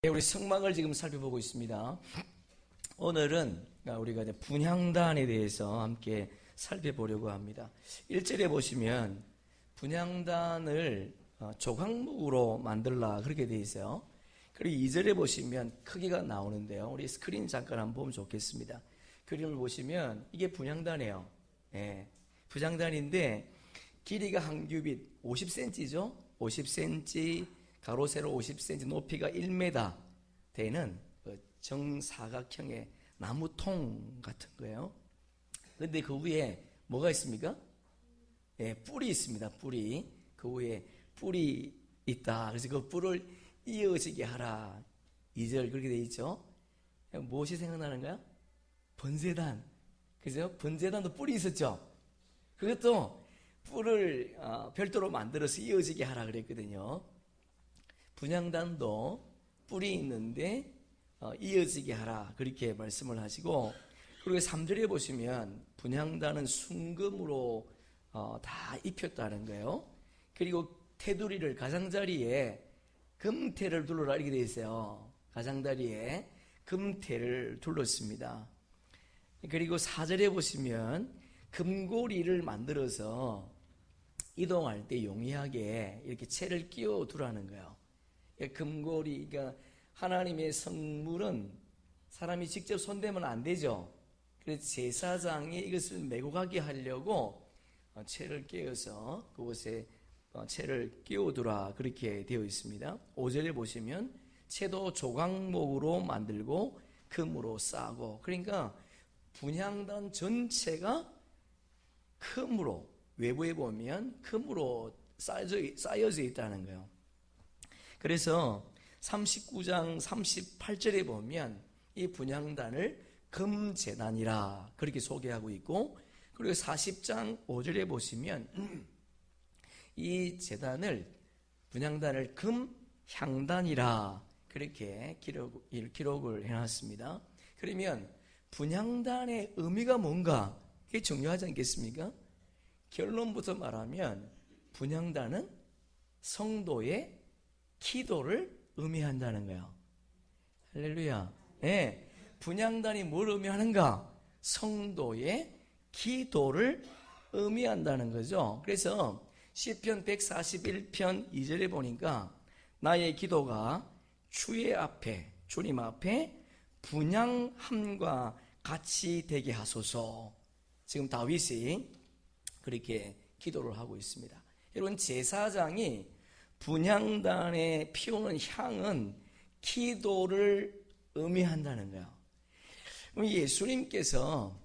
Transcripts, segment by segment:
우리 성막을 지금 살펴보고 있습니다. 오늘은 우리가 이제 분향단에 대해서 함께 살펴보려고 합니다. 1절에 보시면 분향단을 조각목으로 만들라 그렇게 되어 있어요. 그리고 2절에 보시면 크기가 나오는데요. 우리 스크린 잠깐 한번 보면 좋겠습니다. 그림을 보시면 이게 분향단이에요. 예, 분향단인데 길이가 한 규빗 50cm죠. 50cm, 가로 세로 50cm, 높이가 1m 되는 정사각형의 나무통 같은 거예요. 그런데 그 위에 뭐가 있습니까? 예, 뿔이 있습니다. 뿔이. 그 위에 뿔이 있다. 그래서 그 뿔을 이어지게 하라. 2절 그렇게 되어 있죠. 무엇이 생각나는가요? 번제단. 그죠? 번제단도 뿔이 있었죠. 그것도 뿔을 별도로 만들어서 이어지게 하라 그랬거든요. 분향단도 뿔이 있는데 이어지게 하라 그렇게 말씀을 하시고, 그리고 3절에 보시면 분향단은 순금으로 다 입혔다는 거예요. 그리고 테두리를 가장자리에 금테를 둘러라 이렇게 되어 있어요. 가장자리에 금테를 둘렀습니다. 그리고 4절에 보시면 금고리를 만들어서 이동할 때 용이하게 이렇게 채를 끼워 두라는 거예요. 금고리가 하나님의 성물은 사람이 직접 손대면 안 되죠. 그래서 제사장이 이것을 메고 가게 하려고 채를 끼워서 그곳에 채를 끼워두라 그렇게 되어 있습니다. 5절에 보시면 채도 조각목으로 만들고 금으로 싸고, 그러니까 분향단 전체가 금으로, 외부에 보면 금으로 쌓여져 있다는 거예요. 그래서 39장 38절에 보면 이 분향단을 금제단이라 그렇게 소개하고 있고, 그리고 40장 5절에 보시면 이 제단을, 분향단을 금향단이라 그렇게 기록을 해놨습니다. 그러면 분향단의 의미가 뭔가, 그게 중요하지 않겠습니까? 결론부터 말하면 분향단은 성도의 기도를 의미한다는 거예요. 할렐루야. 네, 분향단이 뭘 의미하는가? 성도의 기도를 의미한다는 거죠. 그래서 시편 141편 2절에 보니까 나의 기도가 주의 앞에, 주님 앞에 분향함과 같이 되게 하소서. 지금 다윗이 그렇게 기도를 하고 있습니다. 여러분, 제사장이 분향단에 피우는 향은 기도를 의미한다는 거예요. 예수님께서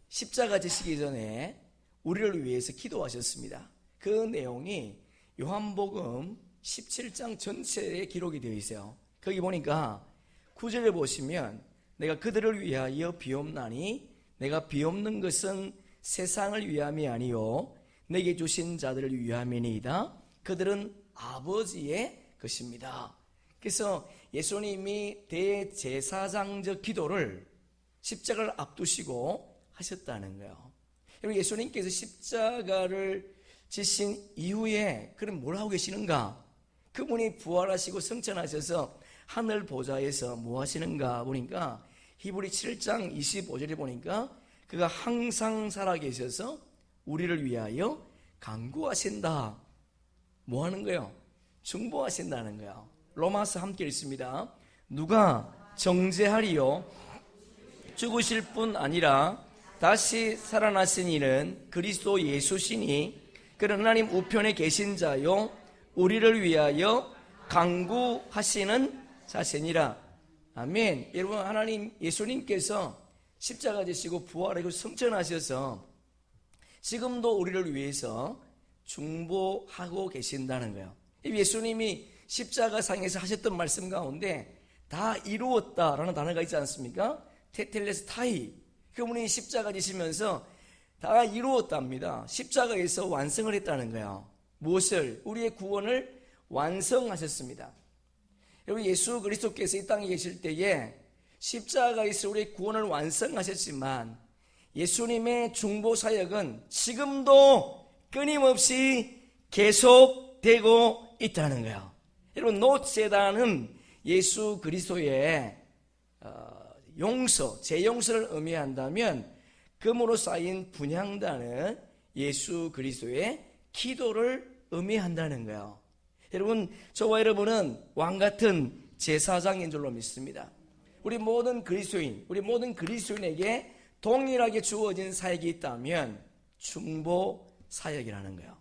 십자가 지시기 전에 우리를 위해서 기도하셨습니다. 그 내용이 요한복음 17장 전체에 기록이 되어 있어요. 거기 보니까 9절에 보시면 내가 그들을 위하여 비옵나니 내가 비옵는 것은 세상을 위함이 아니요 내게 주신 자들을 위함이니이다. 그들은 아버지의 것입니다. 그래서 예수님이 대제사장적 기도를 십자가를 앞두시고 하셨다는 거예요. 여러분, 예수님께서 십자가를 지신 이후에 그럼 뭘 하고 계시는가? 그분이 부활하시고 승천하셔서 하늘 보좌에서 뭐 하시는가 보니까 히브리 7장 25절에 보니까 그가 항상 살아계셔서 우리를 위하여 간구하신다. 뭐 하는 거예요? 중보하신다는 거예요. 로마서 함께 읽습니다. 누가 정죄하리요? 죽으실 뿐 아니라 다시 살아나신 이는 그리스도 예수시니 그는 하나님 우편에 계신 자요 우리를 위하여 간구하시는 자시니라. 아멘. 여러분, 하나님 예수님께서 십자가 지시고 부활하고 승천하셔서 지금도 우리를 위해서 중보하고 계신다는 거예요. 예수님이 십자가상에서 하셨던 말씀 가운데 다 이루었다라는 단어가 있지 않습니까? 테텔레스타이. 그분이 십자가 지시면서 다 이루었답니다. 십자가에서 완성을 했다는 거예요. 무엇을? 우리의 구원을 완성하셨습니다. 여러분, 예수 그리스도께서 이 땅에 계실 때에 십자가에서 우리의 구원을 완성하셨지만 예수님의 중보 사역은 지금도 끊임없이 계속되고 있다는 거예요. 여러분, 노제단은 예수 그리스도의 용서, 재용서를 의미한다면, 금으로 쌓인 분향단은 예수 그리스도의 기도를 의미한다는 거예요. 여러분, 저와 여러분은 왕같은 제사장인 줄로 믿습니다. 우리 모든 그리스도인에게 동일하게 주어진 사역이 있다면 중보 사역이라는 거예요.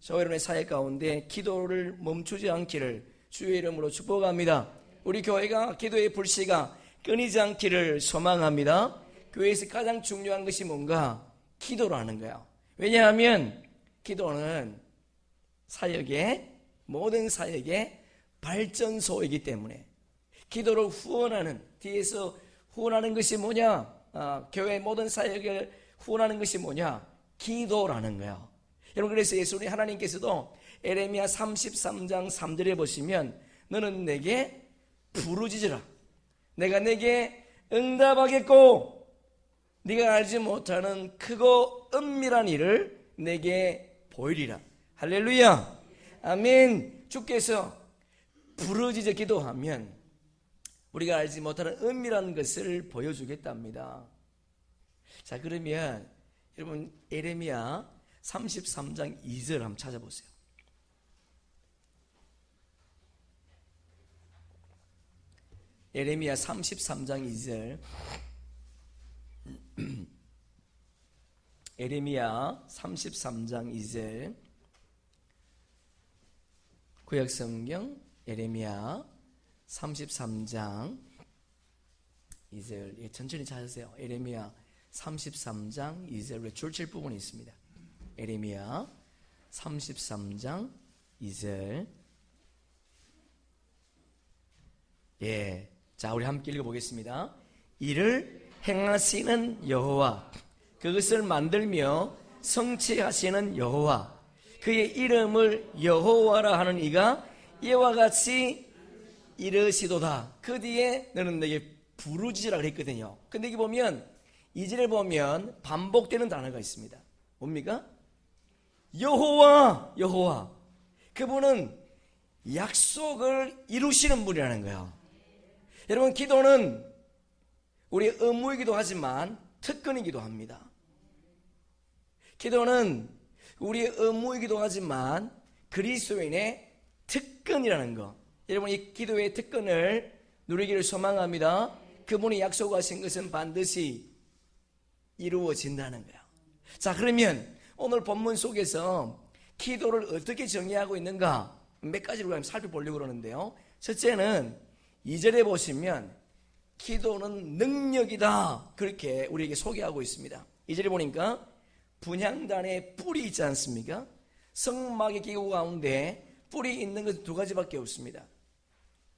저와 여러분의 사역 가운데 기도를 멈추지 않기를 주의 이름으로 축복합니다. 우리 교회가 기도의 불씨가 끊이지 않기를 소망합니다. 교회에서 가장 중요한 것이 뭔가? 기도라는 거예요. 왜냐하면 기도는 모든 사역의 발전소이기 때문에, 기도를 후원하는, 뒤에서 후원하는 것이 뭐냐? 교회 모든 사역을 후원하는 것이 뭐냐? 기도라는 거예요. 여러분, 그래서 예수님 하나님께서도 에레미야 33장 3절에 보시면, 너는 내게 부르짖으라. 내가 내게 응답하겠고 네가 알지 못하는 크고 은밀한 일을 내게 보이리라. 할렐루야. 아멘. 주께서 부르짖어 기도하면 우리가 알지 못하는 은밀한 것을 보여주겠답니다. 자, 그러면 여러분, 에레미야 33장 2절 한번 찾아보세요. 에레미야 33장 2절. 에레미야 33장 2절. 구약성경 에레미야 33장 2절. 천천히 찾으세요. 에레미야 33장 2절. 줄칠 부분이 있습니다. 에레미야 33장 2절. 예. 자, 우리 함께 읽어보겠습니다. 이를 행하시는 여호와, 그것을 만들며 성취하시는 여호와, 그의 이름을 여호와라 하는 이가 이와 같이 이르시도다. 그 뒤에 너는 내게 부르짖으라 그랬거든요. 근데 여기 보면 2절에 보면 반복되는 단어가 있습니다. 뭡니까? 여호와, 여호와. 그분은 약속을 이루시는 분이라는 거예요. 여러분, 기도는 우리의 의무이기도 하지만 특권이기도 합니다. 기도는 우리의 의무이기도 하지만 그리스도인의 특권이라는 거. 여러분, 이 기도의 특권을 누리기를 소망합니다. 그분이 약속하신 것은 반드시 이루어진다는 거예요. 자, 그러면 오늘 본문 속에서 기도를 어떻게 정의하고 있는가 몇 가지로 살펴보려고 그러는데요. 첫째는 2절에 보시면 기도는 능력이다, 그렇게 우리에게 소개하고 있습니다. 2절에 보니까 분향단의 뿔이 있지 않습니까? 성막의 기구 가운데 뿔이 있는 것은 두 가지밖에 없습니다.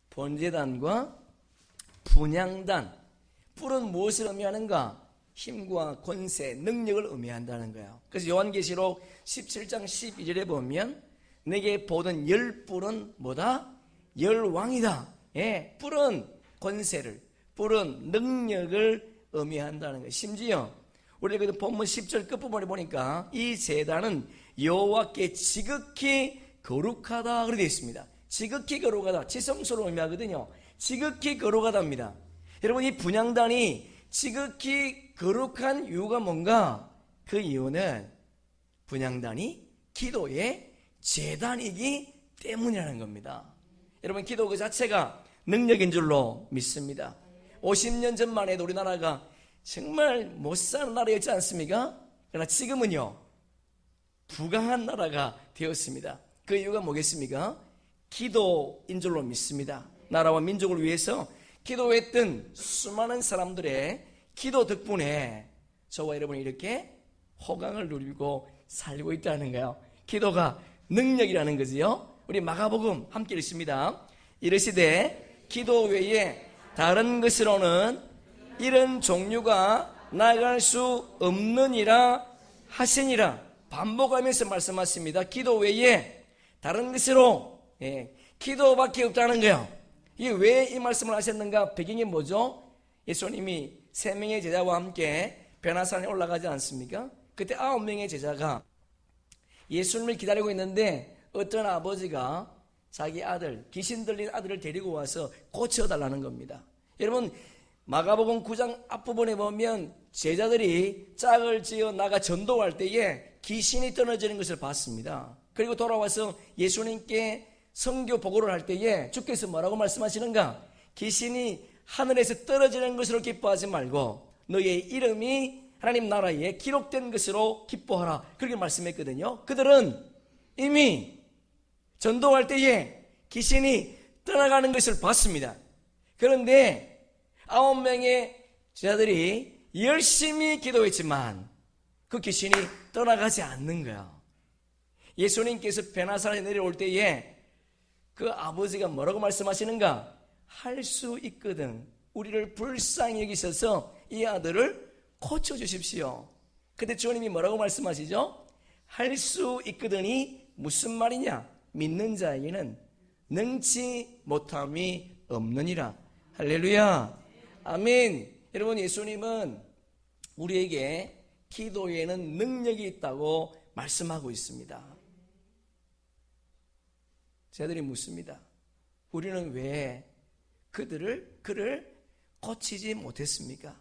번제단과 분향단. 뿔은 무엇을 의미하는가? 힘과 권세, 능력을 의미한다는 거예요. 그래서 요한계시록 17장 12절에 보면 내게 보던 10뿔은 뭐다? 10왕이다. 예, 뿔은 권세를, 뿔은 능력을 의미한다는 거예요. 심지어 우리가 그 본문 10절 끝부분에 보니까 이 제단은 여호와께 지극히 거룩하다 그렇게 되어 있습니다. 지극히 거룩하다, 지성소를 의미하거든요. 지극히 거룩하답니다. 여러분, 이 분향단이 지극히 거룩한 이유가 뭔가? 그 이유는 분향단이 기도의 제단이기 때문이라는 겁니다. 여러분, 기도 그 자체가 능력인 줄로 믿습니다. 50년 전만 해도 우리나라가 정말 못 사는 나라였지 않습니까? 그러나 지금은요, 부강한 나라가 되었습니다. 그 이유가 뭐겠습니까? 기도인 줄로 믿습니다. 나라와 민족을 위해서 기도했던 수많은 사람들의 기도 덕분에 저와 여러분이 이렇게 호강을 누리고 살고 있다는 거예요. 기도가 능력이라는 거지요. 우리 마가복음 함께 읽습니다. 이르시되 기도 외에 다른 것으로는 이런 종류가 나아갈 수 없느니라 하시니라. 반복하면서 말씀하십니다. 기도 외에 다른 것으로, 기도밖에 없다는 거예요. 이게 왜 이 말씀을 하셨는가? 배경이 뭐죠? 예수님이 3명의 제자와 함께 변화산에 올라가지 않습니까? 그때 9명의 제자가 예수님을 기다리고 있는데 어떤 아버지가 자기 아들, 귀신 들린 아들을 데리고 와서 고쳐달라는 겁니다. 여러분, 마가복음 9장 앞부분에 보면 제자들이 짝을 지어 나가 전도할 때에 귀신이 떨어지는 것을 봤습니다. 그리고 돌아와서 예수님께 선교 보고를 할 때에 주께서 뭐라고 말씀하시는가? 귀신이 하늘에서 떨어지는 것으로 기뻐하지 말고 너의 이름이 하나님 나라에 기록된 것으로 기뻐하라. 그렇게 말씀했거든요. 그들은 이미 전도할 때에 귀신이 떠나가는 것을 봤습니다. 그런데 9명의 제자들이 열심히 기도했지만 그 귀신이 떠나가지 않는 거야. 예수님께서 베나사렛에 내려올 때에 그 아버지가 뭐라고 말씀하시는가? 할 수 있거든. 우리를 불쌍히 여기셔서 이 아들을 고쳐주십시오. 근데 주님이 뭐라고 말씀하시죠? 할 수 있거든이 무슨 말이냐? 믿는 자에게는 능치 못함이 없느니라. 할렐루야. 아멘. 여러분, 예수님은 우리에게 기도에는 능력이 있다고 말씀하고 있습니다. 제자들이 묻습니다. 우리는 왜 그를 고치지 못했습니까?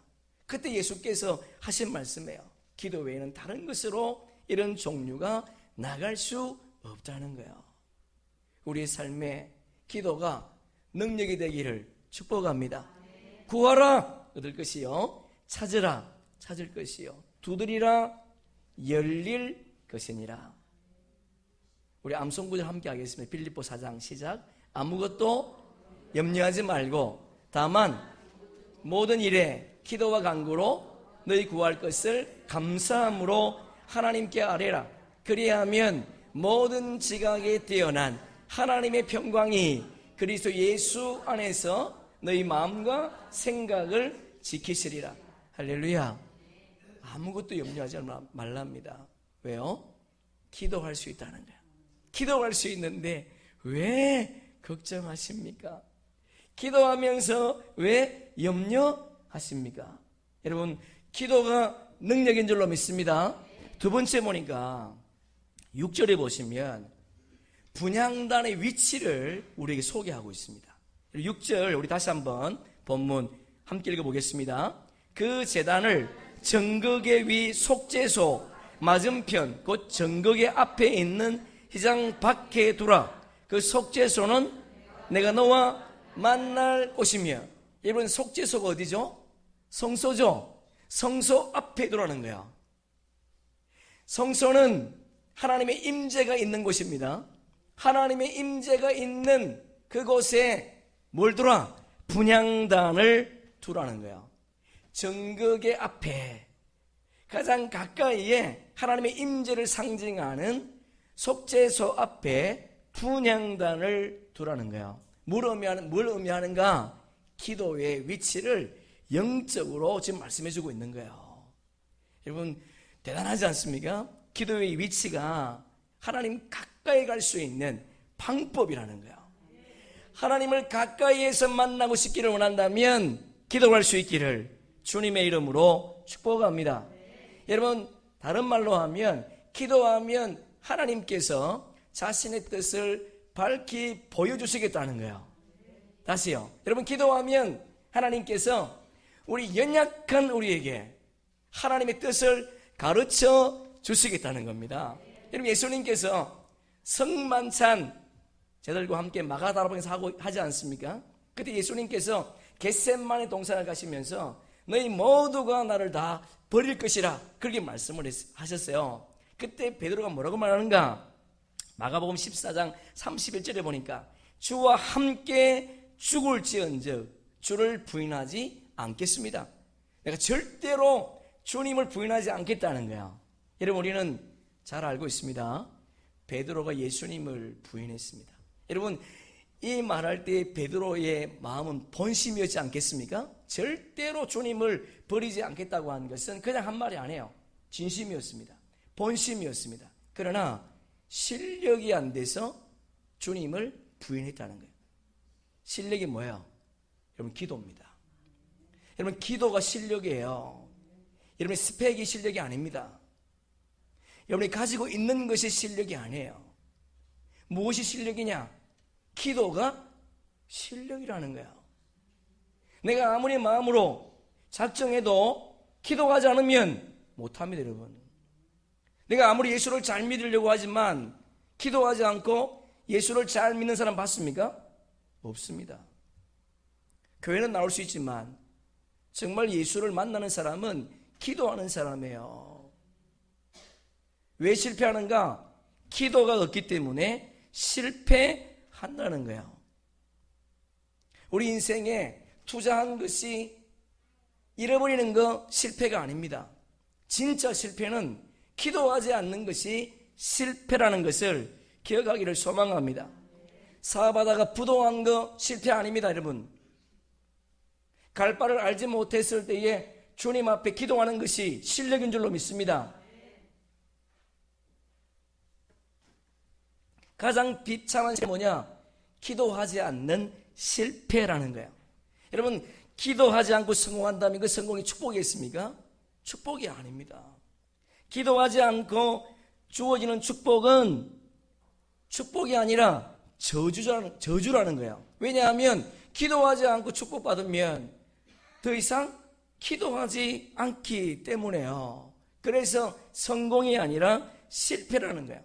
그때 예수께서 하신 말씀이에요. 기도 외에는 다른 것으로 이런 종류가 나갈 수 없다는 거예요. 우리의 삶에 기도가 능력이 되기를 축복합니다. 구하라 얻을 것이요, 찾으라 찾을 것이요, 두드리라 열릴 것이니라. 우리 암송 구절 함께 하겠습니다. 빌립보 4장 시작. 아무것도 염려하지 말고 다만 모든 일에 기도와 간구로 너희 구할 것을 감사함으로 하나님께 아뢰라. 그리하면 모든 지각에 뛰어난 하나님의 평강이 그리스도 예수 안에서 너희 마음과 생각을 지키시리라. 할렐루야. 아무것도 염려하지 말랍니다. 왜요? 기도할 수 있다는 거야. 기도할 수 있는데 왜 걱정하십니까? 기도하면서 왜 염려하십니까? 여러분, 기도가 능력인 줄로 믿습니다. 두 번째 보니까 6절에 보시면 분향단의 위치를 우리에게 소개하고 있습니다. 6절 우리 다시 한번 본문 함께 읽어보겠습니다. 그 제단을 정극의 위 속죄소 맞은편 곧 정극의 앞에 있는 휘장 밖에 두라. 그 속죄소는 내가 너와 만날 곳이며. 여러분, 속죄소가 어디죠? 성소죠. 성소 앞에 두라는 거야. 성소는 하나님의 임재가 있는 곳입니다. 하나님의 임재가 있는 그곳에 뭘 두라? 분향단을 두라는 거야. 정극의 앞에 가장 가까이에 하나님의 임재를 상징하는 속죄소 앞에 분향단을 두라는 거야. 뭘 의미하는가? 기도의 위치를 영적으로 지금 말씀해주고 있는 거예요. 여러분, 대단하지 않습니까? 기도의 위치가 하나님 가까이 갈 수 있는 방법이라는 거예요. 하나님을 가까이에서 만나고 싶기를 원한다면 기도할 수 있기를 주님의 이름으로 축복합니다. 여러분, 다른 말로 하면 기도하면 하나님께서 자신의 뜻을 밝히 보여주시겠다는 거예요. 다시요. 여러분, 기도하면 하나님께서 우리 연약한 우리에게 하나님의 뜻을 가르쳐 주시겠다는 겁니다. 여러분, 예수님께서 성만찬 제자들과 함께 마가다락방에서 하지 않습니까? 그때 예수님께서 겟세마네 동산을 가시면서 너희 모두가 나를 다 버릴 것이라 그렇게 말씀을 하셨어요. 그때 베드로가 뭐라고 말하는가? 마가복음 14장 31절에 보니까 주와 함께 죽을지언정 주를 부인하지 않겠습니다. 내가 절대로 주님을 부인하지 않겠다는 거야. 여러분, 우리는 잘 알고 있습니다. 베드로가 예수님을 부인했습니다. 여러분, 이 말할 때 베드로의 마음은 본심이었지 않겠습니까? 절대로 주님을 버리지 않겠다고 한 것은 그냥 한 말이 아니에요. 진심이었습니다. 본심이었습니다. 그러나 실력이 안 돼서 주님을 부인했다는 거예요. 실력이 뭐예요? 여러분, 기도입니다. 여러분, 기도가 실력이에요. 여러분, 스펙이 실력이 아닙니다. 여러분이 가지고 있는 것이 실력이 아니에요. 무엇이 실력이냐? 기도가 실력이라는 거야. 내가 아무리 마음으로 작정해도 기도하지 않으면 못합니다, 여러분. 내가 아무리 예수를 잘 믿으려고 하지만 기도하지 않고 예수를 잘 믿는 사람 봤습니까? 없습니다. 교회는 나올 수 있지만 정말 예수를 만나는 사람은 기도하는 사람이에요. 왜 실패하는가? 기도가 없기 때문에 실패한다는 거예요. 우리 인생에 투자한 것이 잃어버리는 거 실패가 아닙니다. 진짜 실패는 기도하지 않는 것이 실패라는 것을 기억하기를 소망합니다. 사업하다가 부도한 거 실패 아닙니다, 여러분. 갈 바를 알지 못했을 때에 주님 앞에 기도하는 것이 실력인 줄로 믿습니다. 가장 비참한 게 뭐냐? 기도하지 않는 실패라는 거예요. 여러분, 기도하지 않고 성공한다면 그 성공이 축복이겠습니까? 축복이 아닙니다. 기도하지 않고 주어지는 축복은 축복이 아니라 저주라는 거예요. 왜냐하면 기도하지 않고 축복받으면 더 이상 기도하지 않기 때문에요. 그래서 성공이 아니라 실패라는 거예요.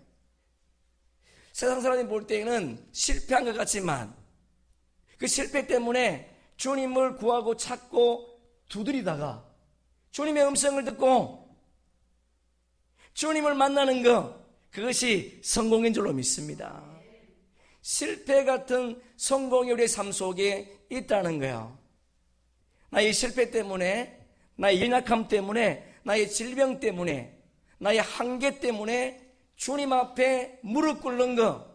세상 사람이 볼 때는 실패한 것 같지만 그 실패 때문에 주님을 구하고 찾고 두드리다가 주님의 음성을 듣고 주님을 만나는 것, 그것이 성공인 줄로 믿습니다. 실패 같은 성공이 우리의 삶 속에 있다는 거예요. 나의 실패 때문에, 나의 연약함 때문에, 나의 질병 때문에, 나의 한계 때문에 주님 앞에 무릎 꿇는 것,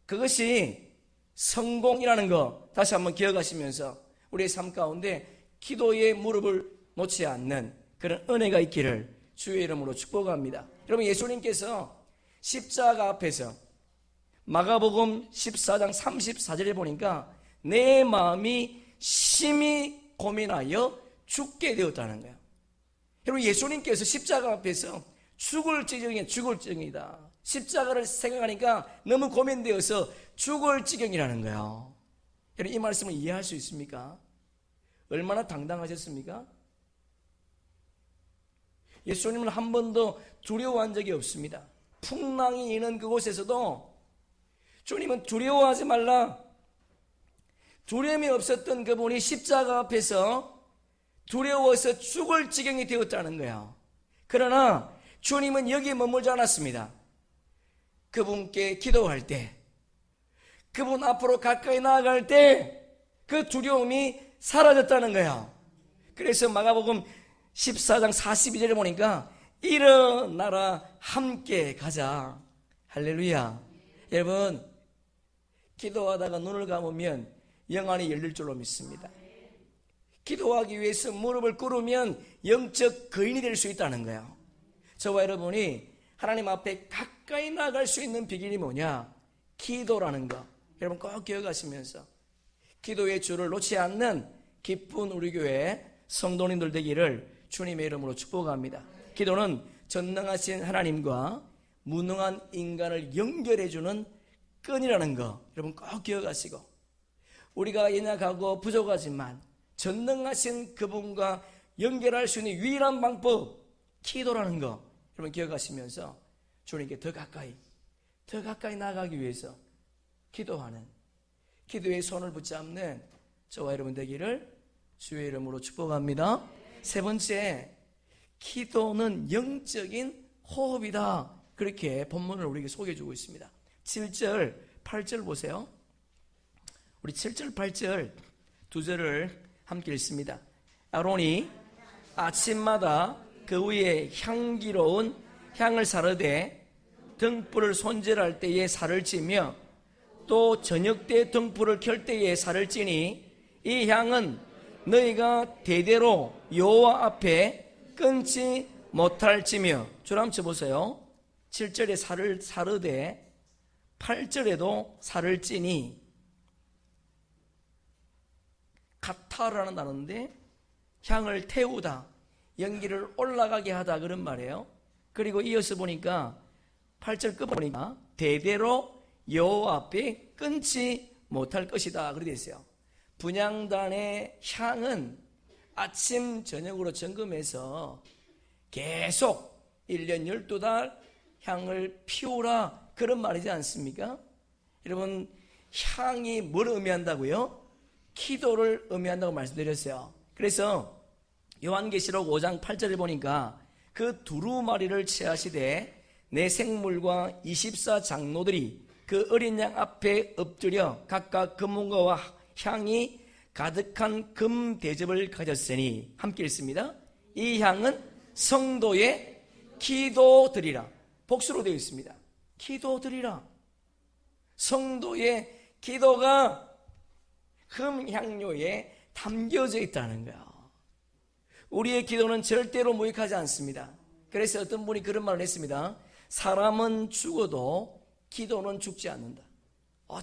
그것이 성공이라는 것 다시 한번 기억하시면서 우리의 삶 가운데 기도의 무릎을 놓지 않는 그런 은혜가 있기를 주의 이름으로 축복합니다. 여러분, 예수님께서 십자가 앞에서 마가복음 14장 34절에 보니까 내 마음이 심히 고민하여 죽게 되었다는 거예요. 여러분, 예수님께서 십자가 앞에서 죽을 지경이다. 십자가를 생각하니까 너무 고민되어서 죽을 지경이라는 거예요. 여러분, 이 말씀을 이해할 수 있습니까? 얼마나 당당하셨습니까? 예수님은 한 번도 두려워한 적이 없습니다. 풍랑이 있는 그곳에서도 주님은 두려워하지 말라. 두려움이 없었던 그분이 십자가 앞에서 두려워서 죽을 지경이 되었다는 거예요. 그러나 주님은 여기에 머물지 않았습니다. 그분께 기도할 때, 그분 앞으로 가까이 나아갈 때 그 두려움이 사라졌다는 거예요. 그래서 마가복음 14장 42절에 보니까 일어나라, 함께 가자. 할렐루야. 여러분, 기도하다가 눈을 감으면 영안이 열릴 줄로 믿습니다. 기도하기 위해서 무릎을 꿇으면 영적 거인이 될 수 있다는 거예요. 저와 여러분이 하나님 앞에 가까이 나갈 수 있는 비결이 뭐냐? 기도라는 거. 여러분 꼭 기억하시면서 기도의 줄을 놓지 않는 기쁜 우리 교회 성도님들 되기를 주님의 이름으로 축복합니다. 기도는 전능하신 하나님과 무능한 인간을 연결해주는 끈이라는 거 여러분 꼭 기억하시고, 우리가 연약하고 부족하지만 전능하신 그분과 연결할 수 있는 유일한 방법, 기도라는 거 여러분 기억하시면서 주님께 더 가까이 나아가기 위해서 기도하는, 기도의 손을 붙잡는 저와 여러분 되기를 주의 이름으로 축복합니다. 세 번째, 기도는 영적인 호흡이다. 그렇게 본문을 우리에게 소개해주고 있습니다. 7절, 8절 보세요. 우리 7절, 8절 두 절을 함께 읽습니다. 아론이 아침마다 그 위에 향기로운 향을 사르되 등불을 손질할 때에 살을 찌며 또 저녁 때 등불을 켤 때에 살을 찌니 이 향은 너희가 대대로 여호와 앞에 끊지 못할지며. 줄 한번 쳐보세요. 7절에 살을 사르되 8절에도 살을 찌니, 가타라는 단어인데 향을 태우다, 연기를 올라가게 하다 그런 말이에요. 그리고 이어서 보니까 8절 끝 보니까 대대로 여호와 앞에 끊지 못할 것이다. 그렇게 되어 있어요. 분향단의 향은 아침 저녁으로 점검해서 계속 1년 12달 향을 피우라, 그런 말이지 않습니까? 여러분, 향이 뭘 의미한다고요? 기도를 의미한다고 말씀드렸어요. 그래서 요한계시록 5장 8절에 보니까 그 두루마리를 취하시되 내 생물과 24장로들이 그 어린 양 앞에 엎드려 각각 금문과와 향이 가득한 금 대접을 가졌으니, 함께 읽습니다. 이 향은 성도의 기도드리라. 복수로 되어 있습니다. 기도드리라. 성도의 기도가 금향료에 담겨져 있다는 거야. 우리의 기도는 절대로 무익하지 않습니다. 그래서 어떤 분이 그런 말을 했습니다. 사람은 죽어도 기도는 죽지 않는다.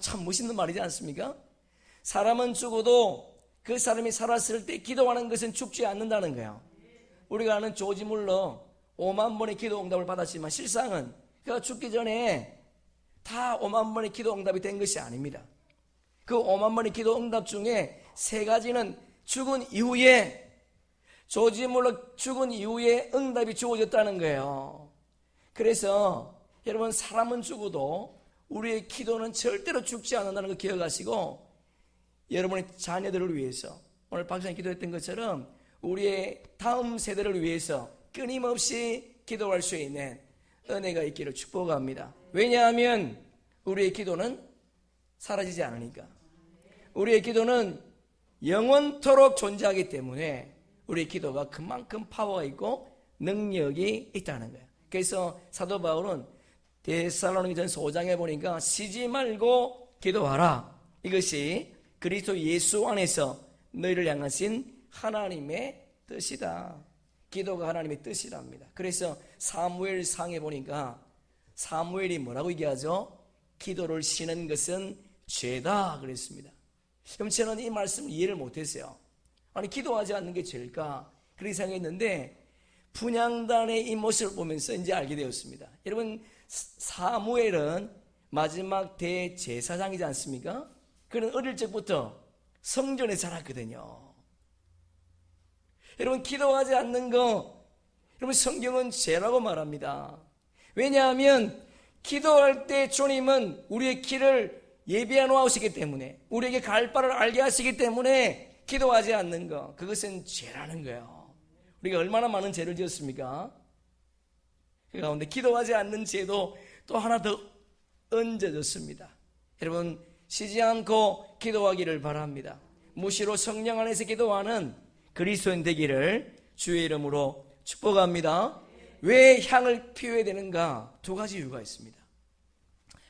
참 멋있는 말이지 않습니까? 사람은 죽어도 그 사람이 살았을 때 기도하는 것은 죽지 않는다는 거예요. 우리가 아는 조지 물러 5만 번의 기도 응답을 받았지만 실상은 그가 죽기 전에 다 5만 번의 기도 응답이 된 것이 아닙니다. 그 5만 번의 기도 응답 중에 3가지는 죽은 이후에, 조지 물러 죽은 이후에 응답이 주어졌다는 거예요. 그래서 여러분, 사람은 죽어도 우리의 기도는 절대로 죽지 않는다는 거 기억하시고, 여러분의 자녀들을 위해서 오늘 박사님 기도했던 것처럼 우리의 다음 세대를 위해서 끊임없이 기도할 수 있는 은혜가 있기를 축복합니다. 왜냐하면 우리의 기도는 사라지지 않으니까. 우리의 기도는 영원토록 존재하기 때문에 우리의 기도가 그만큼 파워가 있고 능력이 있다는 거예요. 그래서 사도 바울은 데살로니가전서 5장에 보니까 쉬지 말고 기도하라. 이것이 그리스도 예수 안에서 너희를 향하신 하나님의 뜻이다. 기도가 하나님의 뜻이랍니다. 그래서 사무엘상에 보니까 사무엘이 뭐라고 얘기하죠? 기도를 쉬는 것은 죄다 그랬습니다. 그럼 저는 이 말씀을 이해를 못했어요. 아니, 기도하지 않는 게 죄일까? 그렇게 생각했는데 분향단의 이 모습을 보면서 이제 알게 되었습니다. 여러분, 사무엘은 마지막 대제사장이지 않습니까? 그는 어릴 적부터 성전에 자랐거든요. 여러분, 기도하지 않는 거, 여러분, 성경은 죄라고 말합니다. 왜냐하면 기도할 때 주님은 우리의 길을 예비해 놓으시기 때문에, 우리에게 갈 바를 알게 하시기 때문에 기도하지 않는 거, 그것은 죄라는 거예요. 우리가 얼마나 많은 죄를 지었습니까? 그 가운데 기도하지 않는 죄도 또 하나 더 얹어졌습니다. 여러분, 쉬지 않고 기도하기를 바랍니다. 무시로 성령 안에서 기도하는 그리스도인 되기를 주의 이름으로 축복합니다. 왜 향을 피워야 되는가? 2가지 이유가 있습니다.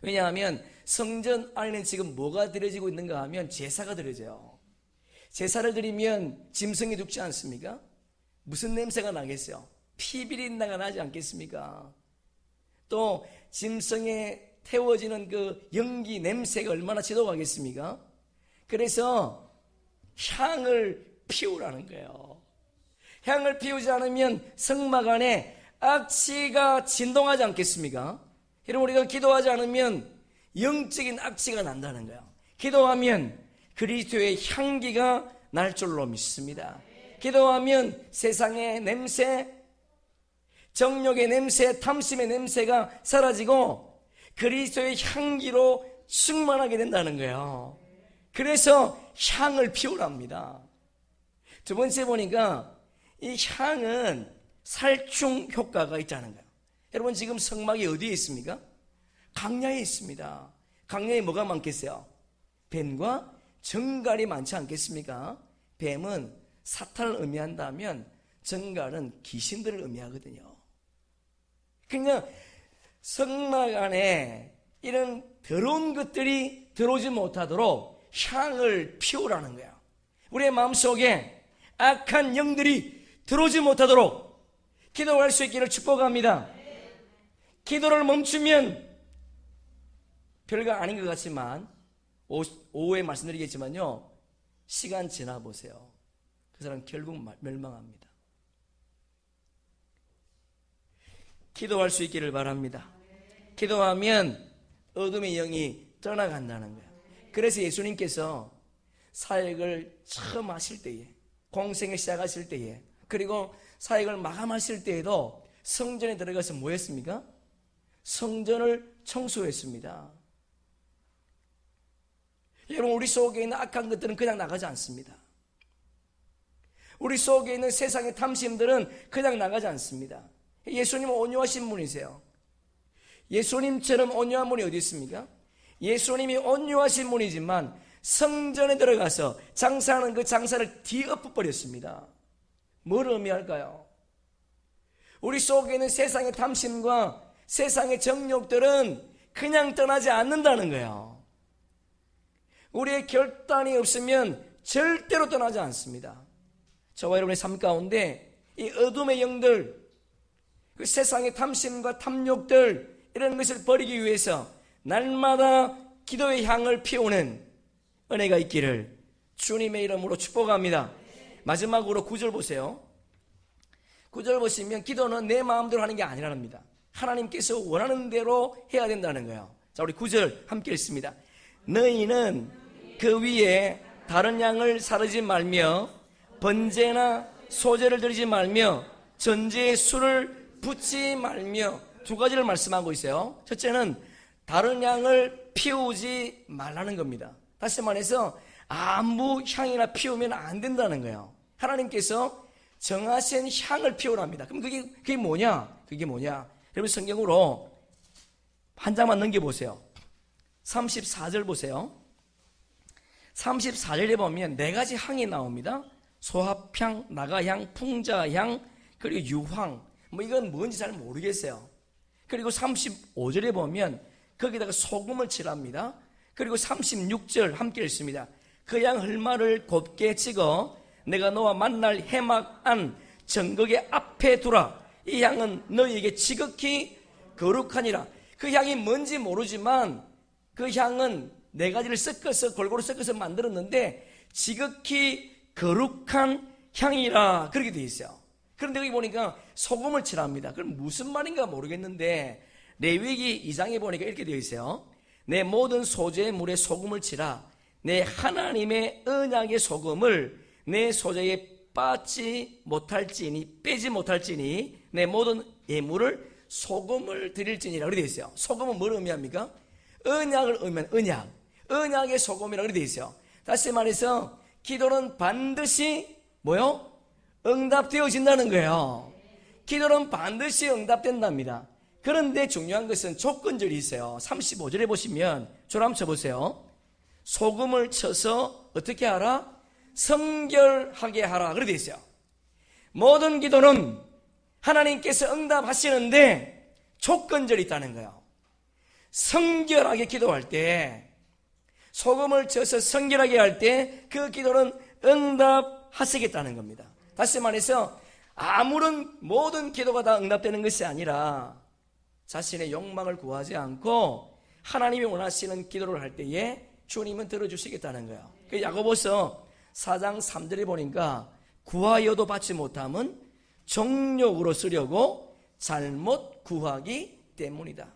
왜냐하면 성전 안에는 지금 뭐가 드려지고 있는가 하면 제사가 드려져요. 제사를 드리면 짐승이 죽지 않습니까? 무슨 냄새가 나겠어요? 피비린내가 나지 않겠습니까? 또 짐승에 태워지는 그 연기 냄새가 얼마나 지독하겠습니까? 그래서 향을 피우라는 거예요. 향을 피우지 않으면 성막 안에 악취가 진동하지 않겠습니까? 여러분, 우리가 기도하지 않으면 영적인 악취가 난다는 거예요. 기도하면 그리스도의 향기가 날 줄로 믿습니다. 기도하면 세상의 냄새, 정욕의 냄새, 탐심의 냄새가 사라지고 그리스도의 향기로 충만하게 된다는 거예요. 그래서 향을 피우랍니다. 2번째 보니까 이 향은 살충 효과가 있다는 거예요. 여러분, 지금 성막이 어디에 있습니까? 강야에 있습니다. 강야에 뭐가 많겠어요? 뱀과 정갈이 많지 않겠습니까? 뱀은 사탄을 의미한다면 정갈은 귀신들을 의미하거든요. 그냥 성막 안에 이런 더러운 것들이 들어오지 못하도록 향을 피우라는 거야. 우리의 마음속에 악한 영들이 들어오지 못하도록 기도할 수 있기를 축복합니다. 기도를 멈추면 별거 아닌 것 같지만 오후에 말씀드리겠지만요, 시간 지나 보세요. 그 사람 결국 멸망합니다. 기도할 수 있기를 바랍니다. 기도하면 어둠의 영이 떠나간다는 거예요. 그래서 예수님께서 사역을 처음 하실 때에, 공생을 시작하실 때에, 그리고 사역을 마감하실 때에도 성전에 들어가서 뭐 했습니까? 성전을 청소했습니다. 여러분, 우리 속에 있는 악한 것들은 그냥 나가지 않습니다. 우리 속에 있는 세상의 탐심들은 그냥 나가지 않습니다. 예수님은 온유하신 분이세요. 예수님처럼 온유한 분이 어디 있습니까? 예수님이 온유하신 분이지만 성전에 들어가서 장사하는 그 장사를 뒤엎어버렸습니다. 뭘 의미할까요? 우리 속에 있는 세상의 탐심과 세상의 정욕들은 그냥 떠나지 않는다는 거예요. 우리의 결단이 없으면 절대로 떠나지 않습니다. 저와 여러분의 삶 가운데 이 어둠의 영들, 그 세상의 탐심과 탐욕들, 이런 것을 버리기 위해서 날마다 기도의 향을 피우는 은혜가 있기를 주님의 이름으로 축복합니다. 마지막으로 9절 보세요. 9절 보시면 기도는 내 마음대로 하는 게 아니랍니다. 하나님께서 원하는 대로 해야 된다는 거예요. 자, 우리 9절 함께 읽습니다. 너희는 그 위에 다른 양을 사르지 말며 번제나 소제를 드리지 말며 전제에 술을 붓지 말며, 두 가지를 말씀하고 있어요. 첫째는 다른 양을 피우지 말라는 겁니다. 다시 말해서 아무 향이나 피우면 안 된다는 거예요. 하나님께서 정하신 향을 피우랍니다. 그럼 그게 뭐냐? 그게 뭐냐? 여러분, 성경으로 한 장만 넘겨보세요. 34절 보세요. 34절에 보면 네 가지 향이 나옵니다. 소합향, 나가향, 풍자향, 그리고 유황. 뭐 이건 뭔지 잘 모르겠어요. 그리고 35절에 보면 거기다가 소금을 칠합니다. 그리고 36절 함께 읽습니다. 그 양 헐마를 곱게 찍어 내가 너와 만날 해막안 정극의 앞에 두라. 이 향은 너희에게 지극히 거룩하니라. 그 향이 뭔지 모르지만 그 향은 네 가지를 섞어서 골고루 섞어서 만들었는데 지극히 거룩한 향이라, 그렇게 되어 있어요. 그런데 여기 보니까 소금을 칠합니다. 그럼 무슨 말인가 모르겠는데 레위기 2장에 보니까 이렇게 되어 있어요. 내 모든 소재의 물에 소금을 치라. 내 하나님의 언약의 소금을 내 소재에 빼지 못할지니 내 모든 예물을 소금을 드릴지니라, 그렇게 되어 있어요. 소금은 뭘 의미합니까? 언약을 의미하는 언약의 소금이라고 그렇게 되어 있어요. 다시 말해서 기도는 반드시 뭐요? 응답되어진다는 거예요. 기도는 반드시 응답된답니다. 그런데 중요한 것은 조건절이 있어요. 35절에 보시면 줄 한번 쳐보세요. 소금을 쳐서 어떻게 하라? 성결하게 하라, 그렇게 되어 있어요. 모든 기도는 하나님께서 응답하시는데 조건절이 있다는 거예요. 성결하게 기도할 때, 소금을 쳐서 성결하게 할 때 그 기도는 응답하시겠다는 겁니다. 다시 말해서 아무런 모든 기도가 다 응답되는 것이 아니라 자신의 욕망을 구하지 않고 하나님이 원하시는 기도를 할 때에 주님은 들어주시겠다는 거예요. 그 야고보서 4장 3절에 보니까 구하여도 받지 못함은 정욕으로 쓰려고 잘못 구하기 때문이다.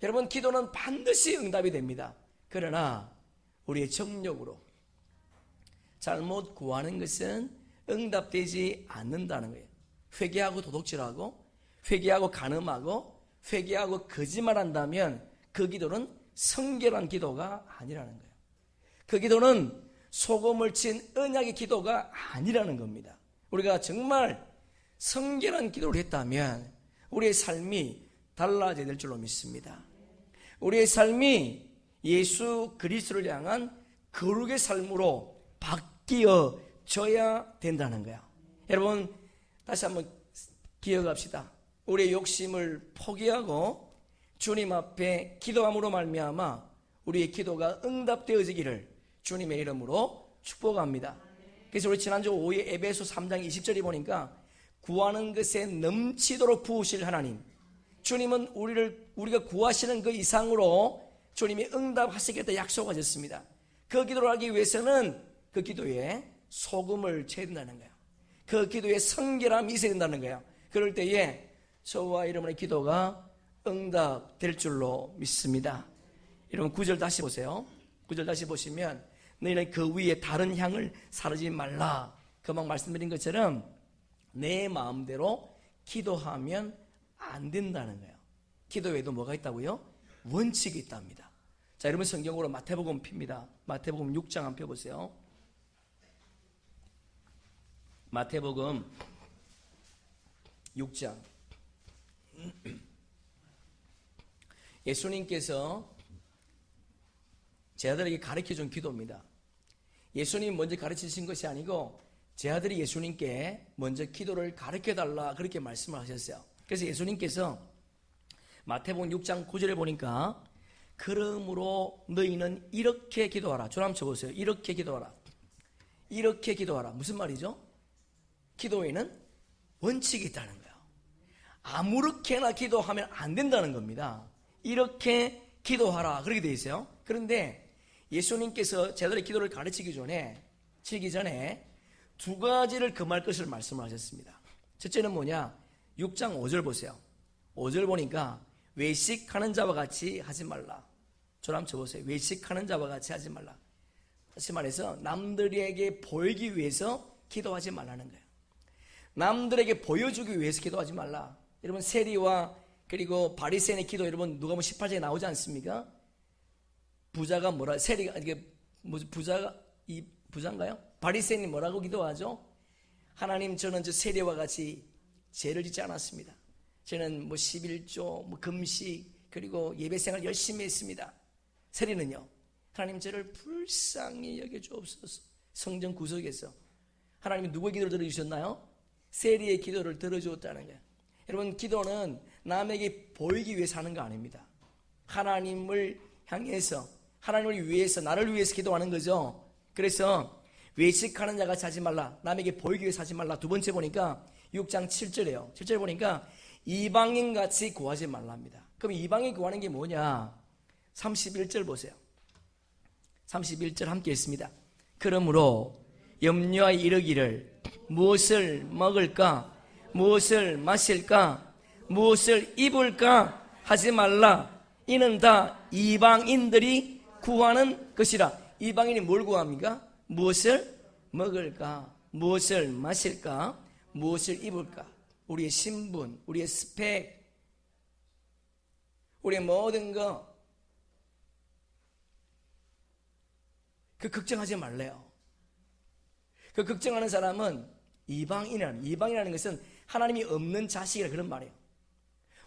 여러분, 기도는 반드시 응답이 됩니다. 그러나 우리의 정욕으로 잘못 구하는 것은 응답되지 않는다는 거예요. 회개하고 도둑질하고 회개하고 간음하고 회개하고 거짓말한다면 그 기도는 성결한 기도가 아니라는 거예요. 그 기도는 소금을 친 언약의 기도가 아니라는 겁니다. 우리가 정말 성결한 기도를 했다면 우리의 삶이 달라져야 될 줄로 믿습니다. 우리의 삶이 예수 그리스도를 향한 거룩의 삶으로 바뀌어져야 된다는 거야. 여러분, 다시 한번 기억합시다. 우리의 욕심을 포기하고 주님 앞에 기도함으로 말미암아 우리의 기도가 응답되어지기를 주님의 이름으로 축복합니다. 그래서 우리 지난주 5일 에베소 3장 20절에 보니까 구하는 것에 넘치도록 부으실 하나님, 주님은 우리가 구하시는 그 이상으로 주님이 응답하시겠다 약속하셨습니다. 그 기도를 하기 위해서는 그 기도에 소금을 쳐야 된다는 거예요. 그 기도에 성결함이 있어야 된다는 거예요. 그럴 때에 저와 여러분의 기도가 응답될 줄로 믿습니다. 여러분 9절 다시 보세요. 9절 다시 보시면 너희는 그 위에 다른 향을 사르지 말라. 금방 말씀드린 것처럼 내 마음대로 기도하면 안 된다는 거예요. 기도 외에도 뭐가 있다고요? 원칙이 있답니다. 자, 여러분 성경으로 마태복음 핍니다. 마태복음 6장 한번 펴보세요. 마태복음 6장. 예수님께서 제 아들에게 가르쳐준 기도입니다. 예수님 먼저 가르치신 것이 아니고 제 아들이 예수님께 먼저 기도를 가르쳐달라 그렇게 말씀을 하셨어요. 그래서 예수님께서 마태복음 6장 9절에 보니까 그러므로 너희는 이렇게 기도하라. 줄 한번 쳐보세요. 이렇게 기도하라. 이렇게 기도하라. 무슨 말이죠? 기도에는 원칙이 있다는 거예요. 아무렇게나 기도하면 안 된다는 겁니다. 이렇게 기도하라 그렇게 되어 있어요. 그런데 예수님께서 제자들의 기도를 가르치기 전에 두 가지를 금할 것을 말씀을 하셨습니다. 첫째는 뭐냐? 6장 5절 보세요. 5절 보니까 외식하는 자와 같이 하지 말라. 저를 한번 쳐보세요. 외식하는 자와 같이 하지 말라. 다시 말해서 남들에게 보이기 위해서 기도하지 말라는 거예요. 남들에게 보여주기 위해서 기도하지 말라. 여러분 세리와 그리고 바리새인의 기도 여러분 누가복음 18장에 나오지 않습니까? 부자가 뭐라 세리가 이게 부자가 이 부자인가요? 바리새인이 뭐라고 기도하죠? 하나님 저는 저 세리와 같이 죄를 짓지 않았습니다. 저는 11조 금식 그리고 예배생활 열심히 했습니다. 세리는요, 하나님 저를 불쌍히 여겨주옵소서. 성전 구석에서 하나님이 누구의 기도를 들어주셨나요? 세리의 기도를 들어주었다는 거예요. 여러분 기도는 남에게 보이기 위해서 하는 거 아닙니다. 하나님을 향해서 하나님을 위해서 나를 위해서 기도하는 거죠. 그래서 외식하는 자가 하지 말라. 남에게 보이기 위해서 하지 말라. 두 번째 보니까 6장 7절이에요. 7절 보니까 이방인같이 구하지 말랍니다. 그럼 이방인 구하는 게 뭐냐? 31절 보세요. 31절 함께 읽습니다. 그러므로 염려하여 이르기를 무엇을 먹을까? 무엇을 마실까? 무엇을 입을까? 하지 말라. 이는 다 이방인들이 구하는 것이라. 이방인이 뭘 구합니까? 무엇을 먹을까? 무엇을 마실까? 무엇을 입을까? 우리의 신분, 우리의 스펙, 우리의 모든 거 그 걱정하지 말래요. 그 걱정하는 사람은 이방이라는 것은 하나님이 없는 자식이라 그런 말이에요.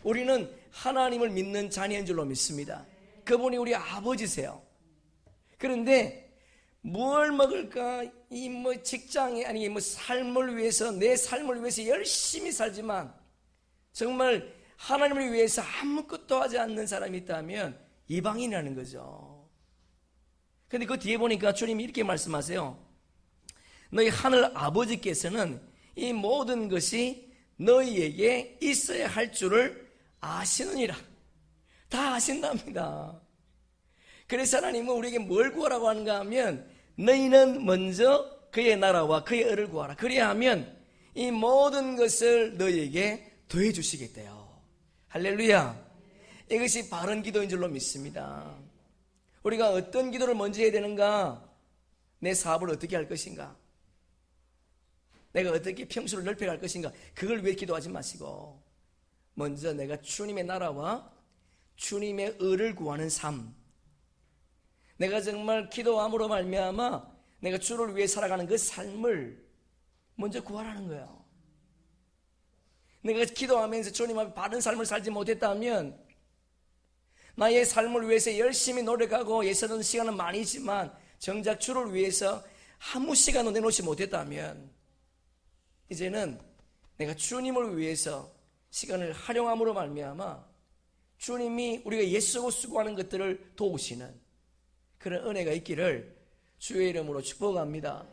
우리는 하나님을 믿는 자녀인 줄로 믿습니다. 그분이 우리 아버지세요. 그런데 뭘 먹을까? 직장에 아니 삶을 위해서 내 삶을 위해서 열심히 살지만 정말 하나님을 위해서 아무것도 하지 않는 사람이 있다면 이방인이라는 거죠. 근데 그 뒤에 보니까 주님이 이렇게 말씀하세요. 너희 하늘 아버지께서는 이 모든 것이 너희에게 있어야 할 줄을 아시느니라. 다 아신답니다. 그래서 하나님은 우리에게 뭘 구하라고 하는가 하면 너희는 먼저 그의 나라와 그의 의를 구하라. 그래야 하면 이 모든 것을 너희에게 더해 주시겠대요. 할렐루야. 이것이 바른 기도인 줄로 믿습니다. 우리가 어떤 기도를 먼저 해야 되는가? 내 사업을 어떻게 할 것인가? 내가 어떻게 평수를 넓혀갈 것인가? 그걸 위해 기도하지 마시고 먼저 내가 주님의 나라와 주님의 의를 구하는 삶, 내가 정말 기도함으로 말미암아 내가 주를 위해 살아가는 그 삶을 먼저 구하라는 거예요. 내가 기도하면서 주님 앞에 바른 삶을 살지 못했다면 나의 삶을 위해서 열심히 노력하고 애쓰는 시간은 많이지만 정작 주를 위해서 아무 시간도 내놓지 못했다면 이제는 내가 주님을 위해서 시간을 활용함으로 말미암아 주님이 우리가 예수고 수고하는 것들을 도우시는 그런 은혜가 있기를 주의 이름으로 축복합니다.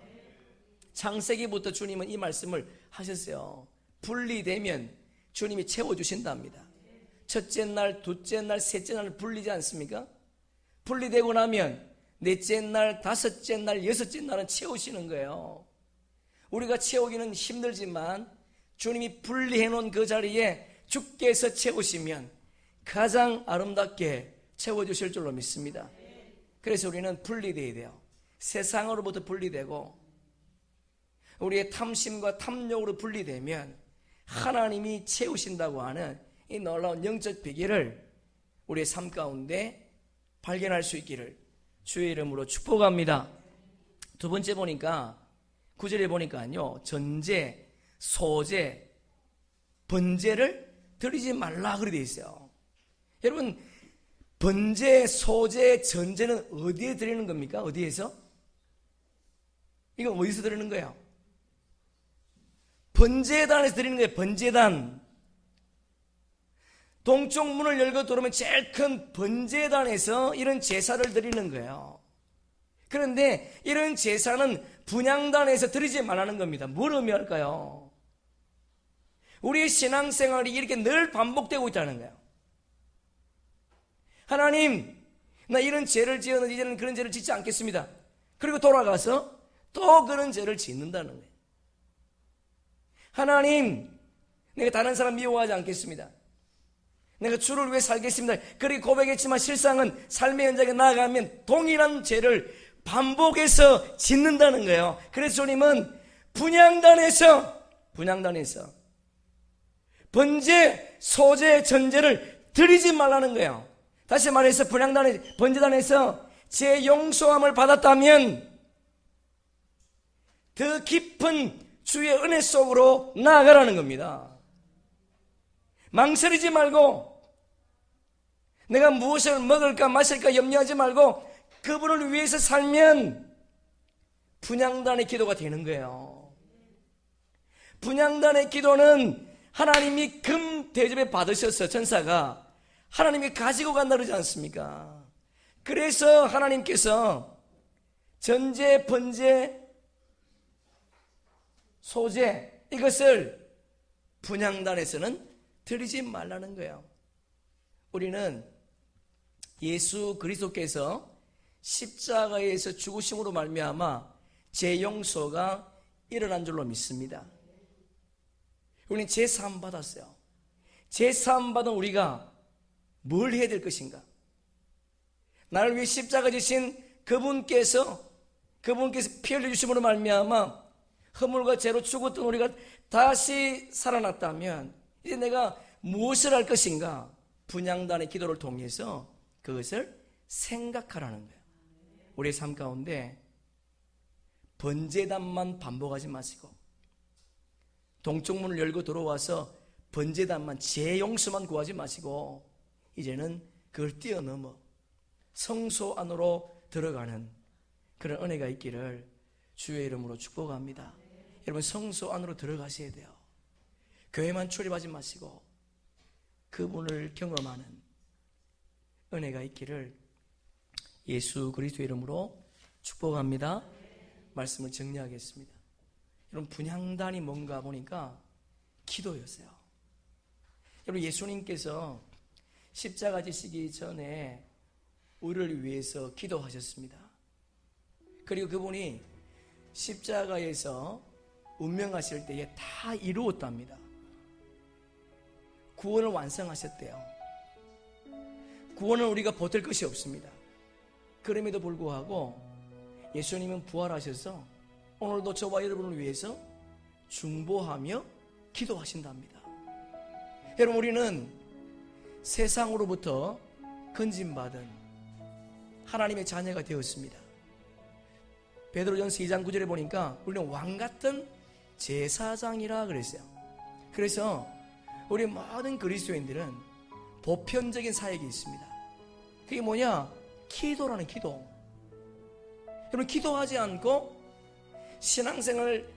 창세기부터 주님은 이 말씀을 하셨어요. 분리되면 주님이 채워주신답니다. 첫째 날, 둘째 날, 셋째 날 분리지 않습니까? 분리되고 나면 넷째 날, 다섯째 날, 여섯째 날은 채우시는 거예요. 우리가 채우기는 힘들지만 주님이 분리해 놓은 그 자리에 주께서 채우시면 가장 아름답게 채워주실 줄로 믿습니다. 그래서 우리는 분리되어야 돼요. 세상으로부터 분리되고 우리의 탐심과 탐욕으로 분리되면 하나님이 채우신다고 하는 이 놀라운 영적 비결을 우리의 삶 가운데 발견할 수 있기를 주의 이름으로 축복합니다. 두 번째 보니까 9절에 보니까요, 전제, 소제, 번제를 드리지 말라 그래 되어 있어요. 여러분, 번제, 소제, 전제는 어디에 드리는 겁니까? 어디에서? 이거 어디서 드리는 거예요? 번제단에서 드리는 거예요. 번제단. 동쪽 문을 열고 들어오면 제일 큰 번제단에서 이런 제사를 드리는 거예요. 그런데 이런 제사는 분향단에서 드리지 말라는 겁니다. 뭘 의미할까요? 우리의 신앙생활이 이렇게 늘 반복되고 있다는 거예요. 하나님, 나 이런 죄를 지었는데 이제는 그런 죄를 짓지 않겠습니다. 그리고 돌아가서 또 그런 죄를 짓는다는 거예요. 하나님, 내가 다른 사람 미워하지 않겠습니다. 내가 주를 위해 살겠습니다. 그리고 고백했지만 실상은 삶의 현장에 나아가면 동일한 죄를 반복해서 짓는다는 거예요. 그래서 주님은 분향단에서 번제, 소제, 전제를 드리지 말라는 거예요. 다시 말해서 번제단에서 제 용서함을 받았다면 더 깊은 주의 은혜 속으로 나아가라는 겁니다. 망설이지 말고 내가 무엇을 먹을까 마실까 염려하지 말고 그분을 위해서 살면 분향단의 기도가 되는 거예요. 분향단의 기도는 하나님이 금 대접에 받으셔서 천사가 하나님이 가지고 간다 그러지 않습니까? 그래서 하나님께서 전제, 번제, 소제 이것을 분향단에서는 드리지 말라는 거예요. 우리는 예수 그리스도께서 십자가에서 죽으심으로 말미암아 죄 용서가 일어난 줄로 믿습니다. 우리는 죄 사함 받았어요. 죄 사함 받은 우리가 뭘 해야 될 것인가? 나를 위해 십자가 지신 그분께서 피 흘려 주심으로 말미암아 허물과 죄로 죽었던 우리가 다시 살아났다면 이제 내가 무엇을 할 것인가? 분향단의 기도를 통해서 그것을 생각하라는 거예요. 우리의 삶 가운데 번제단만 반복하지 마시고 동쪽 문을 열고 들어와서 번제단만 죄 용서만 구하지 마시고 이제는 그걸 뛰어넘어 성소 안으로 들어가는 그런 은혜가 있기를 주의 이름으로 축복합니다. 여러분, 성소 안으로 들어가셔야 돼요. 교회만 출입하지 마시고 그분을 경험하는 은혜가 있기를 예수 그리스도 이름으로 축복합니다. 말씀을 정리하겠습니다. 여러분, 분향단이 뭔가 보니까 기도였어요. 여러분, 예수님께서 십자가 지시기 전에 우리를 위해서 기도하셨습니다. 그리고 그분이 십자가에서 운명하실 때에 다 이루었답니다. 구원을 완성하셨대요. 구원은 우리가 보탤 것이 없습니다. 그럼에도 불구하고 예수님은 부활하셔서 오늘도 저와 여러분을 위해서 중보하며 기도하신답니다. 여러분, 우리는 세상으로부터 건진받은 하나님의 자녀가 되었습니다. 베드로전서 2장 9절에 보니까 우리는 왕같은 제사장이라 그랬어요. 그래서 우리 모든 그리스도인들은 보편적인 사역이 있습니다. 그게 뭐냐? 기도라는 기도. 여러분, 기도하지 않고 신앙생활을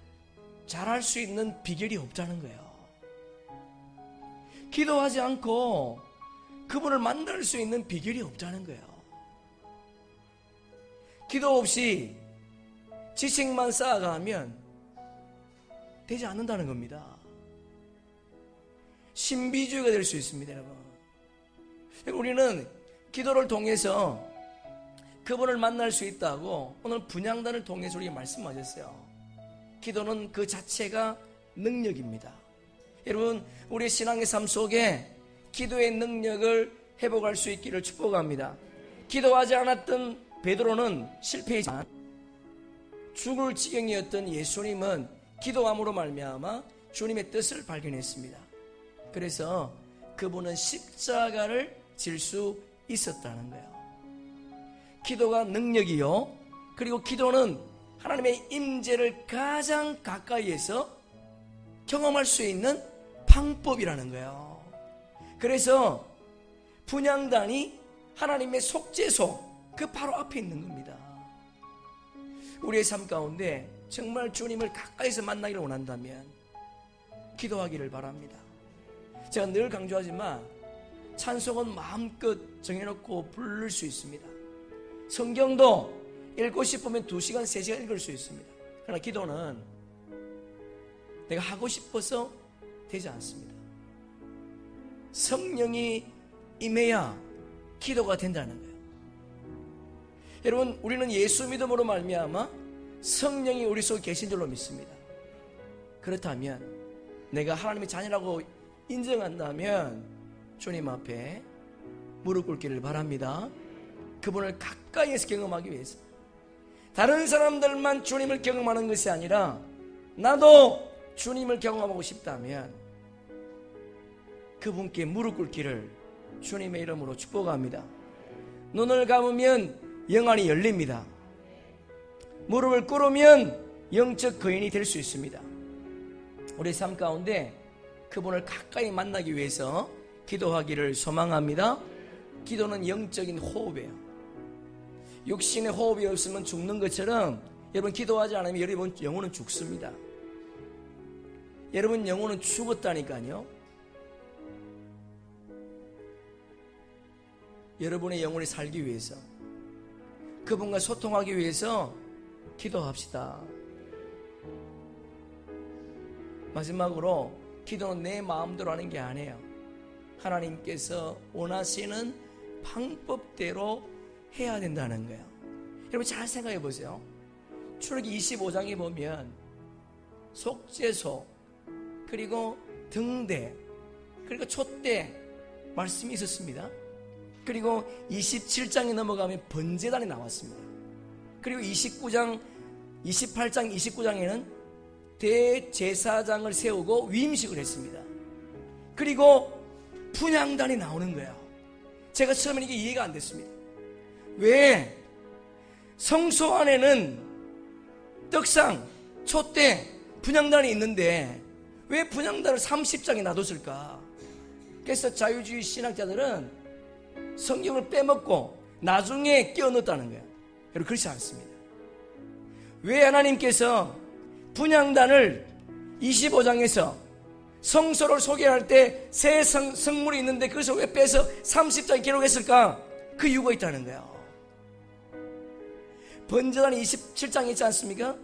잘할 수 있는 비결이 없다는 거예요. 기도하지 않고 그분을 만날 수 있는 비결이 없다는 거예요. 기도 없이 지식만 쌓아가면 되지 않는다는 겁니다. 신비주의가 될 수 있습니다, 여러분. 우리는 기도를 통해서 그분을 만날 수 있다고 오늘 분향단을 통해서 우리가 말씀하셨어요. 기도는 그 자체가 능력입니다. 여러분, 우리 신앙의 삶 속에 기도의 능력을 회복할 수 있기를 축복합니다. 기도하지 않았던 베드로는 실패했지만 죽을 지경이었던 예수님은 기도함으로 말미암아 주님의 뜻을 발견했습니다. 그래서 그분은 십자가를 질 수 있었다는 거예요. 기도가 능력이요, 그리고 기도는 하나님의 임재를 가장 가까이에서 경험할 수 있는 방법이라는 거예요. 그래서 분향단이 하나님의 속죄소, 그 바로 앞에 있는 겁니다. 우리의 삶 가운데 정말 주님을 가까이서 만나기를 원한다면 기도하기를 바랍니다. 제가 늘 강조하지만 찬송은 마음껏 정해놓고 부를 수 있습니다. 성경도 읽고 싶으면 2시간, 3시간 읽을 수 있습니다. 그러나 기도는 내가 하고 싶어서 되지 않습니다. 성령이 임해야 기도가 된다는 거예요. 여러분, 우리는 예수 믿음으로 말미암아 성령이 우리 속에 계신 줄로 믿습니다. 그렇다면 내가 하나님의 자녀라고 인정한다면 주님 앞에 무릎 꿇기를 바랍니다. 그분을 가까이에서 경험하기 위해서, 다른 사람들만 주님을 경험하는 것이 아니라 나도 주님을 경험하고 싶다면 그분께 무릎 꿇기를 주님의 이름으로 축복합니다. 눈을 감으면 영안이 열립니다. 무릎을 꿇으면 영적 거인이 될 수 있습니다. 우리 삶 가운데 그분을 가까이 만나기 위해서 기도하기를 소망합니다. 기도는 영적인 호흡이에요. 육신의 호흡이 없으면 죽는 것처럼 여러분, 기도하지 않으면 여러분 영혼은 죽습니다. 여러분 영혼은 죽었다니까요. 여러분의 영혼이 살기 위해서, 그분과 소통하기 위해서 기도합시다. 마지막으로, 기도는 내 마음대로 하는 게 아니에요. 하나님께서 원하시는 방법대로 해야 된다는 거예요. 여러분 잘 생각해 보세요. 출애굽기 25장에 보면 속죄소, 그리고 등대, 그리고 촛대 말씀이 있었습니다. 그리고 27장에 넘어가면 번제단이 나왔습니다. 그리고 28장, 29장에는 대제사장을 세우고 위임식을 했습니다. 그리고 분향단이 나오는 거예요. 제가 처음에 이게 이해가 안 됐습니다. 왜 성소 안에는 떡상, 촛대, 분향단이 있는데 왜 분향단을 30장에 놔뒀을까? 그래서 자유주의 신학자들은 성경을 빼먹고 나중에 끼워 넣었다는 거예요. 여러분 그렇지 않습니다. 왜 하나님께서 분향단을 25장에서 성소를 소개할 때 새 성물이 있는데 그것을 왜 빼서 30장에 기록했을까? 그 이유가 있다는 거예요. 번제단이 27장에 있지 않습니까?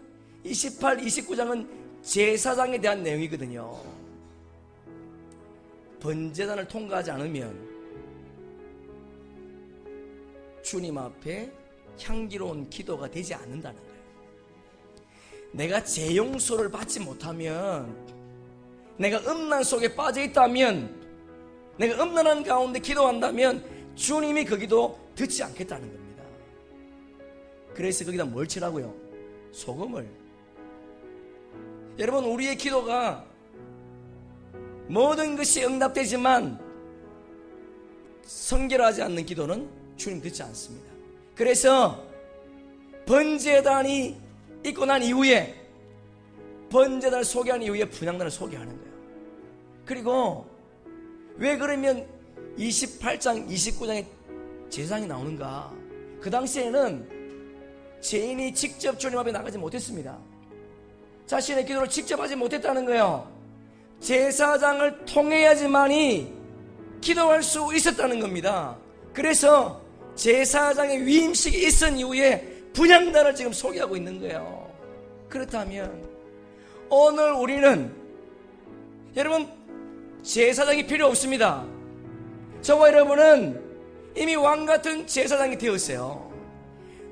28, 29장은 제사장에 대한 내용이거든요. 번제단을 통과하지 않으면 주님 앞에 향기로운 기도가 되지 않는다는 거예요. 내가 재용서를 받지 못하면, 내가 음란 속에 빠져 있다면, 내가 음란한 가운데 기도한다면 주님이 그 기도 듣지 않겠다는 겁니다. 그래서 거기다 뭘 치라고요? 소금을. 여러분, 우리의 기도가 모든 것이 응답되지만 성결하지 않는 기도는 주님 듣지 않습니다. 그래서 번제단이 있고 난 이후에, 번제단을 소개한 이후에 분향단을 소개하는 거예요. 그리고 왜 그러면 28장, 29장에 제사장이 나오는가? 그 당시에는 죄인이 직접 주님 앞에 나가지 못했습니다. 자신의 기도를 직접 하지 못했다는 거예요. 제사장을 통해야지만이 기도할 수 있었다는 겁니다. 그래서 제사장의 위임식이 있은 이후에 분향단을 지금 소개하고 있는 거예요. 그렇다면 오늘 우리는, 여러분, 제사장이 필요 없습니다. 저와 여러분은 이미 왕같은 제사장이 되었어요.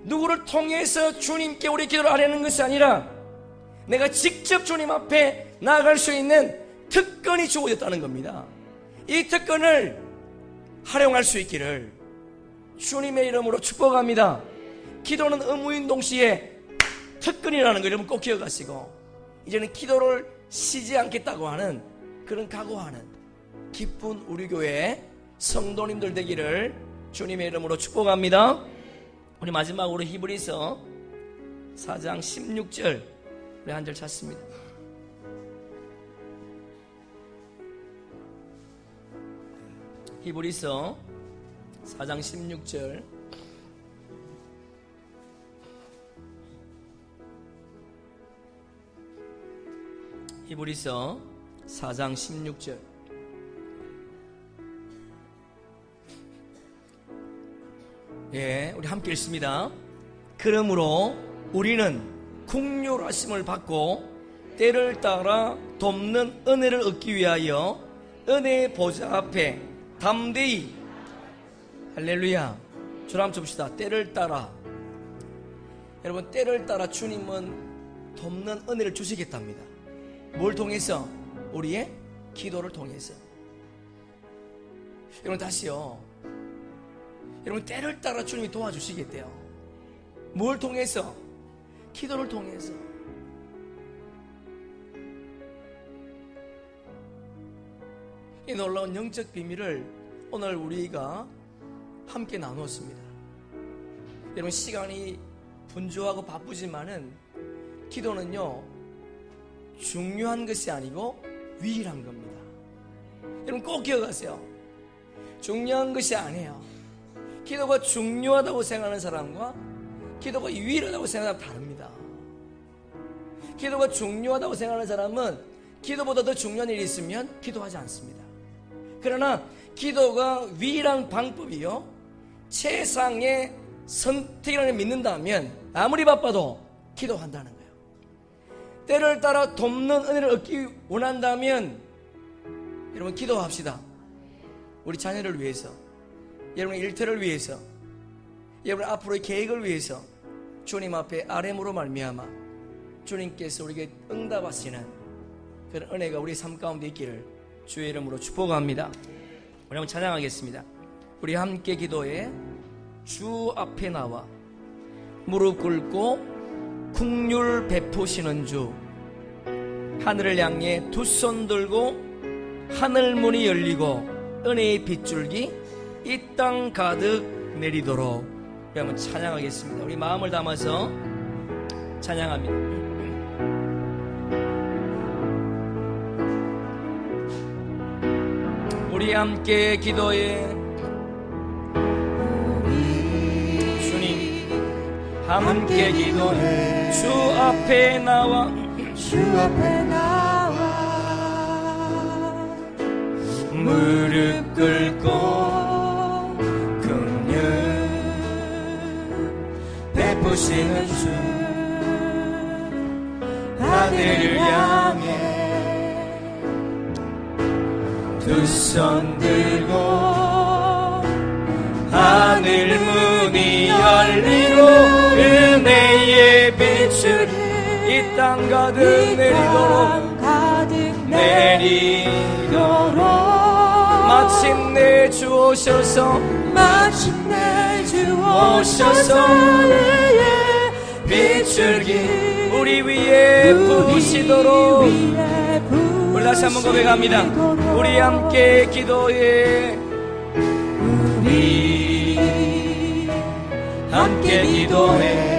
누구를 통해서 주님께 우리 기도를 하려는 것이 아니라 내가 직접 주님 앞에 나아갈 수 있는 특권이 주어졌다는 겁니다. 이 특권을 활용할 수 있기를 주님의 이름으로 축복합니다. 기도는 의무인 동시에 특권이라는 걸 여러분 꼭 기억하시고, 이제는 기도를 쉬지 않겠다고 하는 그런 각오하는 기쁜 우리 교회 성도님들 되기를 주님의 이름으로 축복합니다. 우리 마지막으로 히브리서 4장 16절 우리 한 절 찾습니다. 히브리서 4장 16절. 히브리서 4장 16절. 예, 우리 함께 읽습니다. 그러므로 우리는 긍휼하심을 받고 때를 따라 돕는 은혜를 얻기 위하여 은혜의 보좌 앞에 담대히, 할렐루야, 주님 줍시다. 때를 따라. 여러분, 때를 따라 주님은 돕는 은혜를 주시겠답니다. 뭘 통해서? 우리의 기도를 통해서. 여러분, 다시요, 여러분, 때를 따라 주님이 도와주시겠대요. 뭘 통해서? 기도를 통해서. 이 놀라운 영적 비밀을 오늘 우리가 함께 나누었습니다. 여러분, 시간이 분주하고 바쁘지만은 기도는요, 중요한 것이 아니고 유일한 겁니다. 여러분 꼭 기억하세요. 중요한 것이 아니에요. 기도가 중요하다고 생각하는 사람과 기도가 유일하다고 생각하는 사람은 다릅니다. 기도가 중요하다고 생각하는 사람은 기도보다 더 중요한 일이 있으면 기도하지 않습니다. 그러나 기도가 유일한 방법이요, 최상의 선택이라는 믿는다면 아무리 바빠도 기도한다는 거예요. 때를 따라 돕는 은혜를 얻기 원한다면 여러분 기도합시다. 우리 자녀를 위해서, 여러분의 일터를 위해서, 여러분 앞으로의 계획을 위해서 주님 앞에 아뢰므로 말미암아 주님께서 우리에게 응답하시는 그런 은혜가 우리 삶 가운데 있기를 주의 이름으로 축복합니다. 우리 한번 찬양하겠습니다. 우리 함께 기도해 주 앞에 나와 무릎 꿇고 긍휼 베푸시는 주, 하늘을 향해 두 손 들고 하늘 문이 열리고 은혜의 빗줄기 이 땅 가득 내리도록 우리 한번 찬양하겠습니다. 우리 마음을 담아서 찬양합니다. 우리 함께 기도해 주님, 함께 기도해 주 앞에 나와 무릎 꿇고 긍휼 베푸시는 주, 하늘을 향해 두 손 들고 하늘 문이 열리고 은혜의 빛을 이 땅 가득 내리도록 마침내 주 오셔서 은혜의 빛줄기 우리 위에 부으시도록. 우리 다시 한번 고백합니다. 우리 함께 기도해 우리 함께 기도해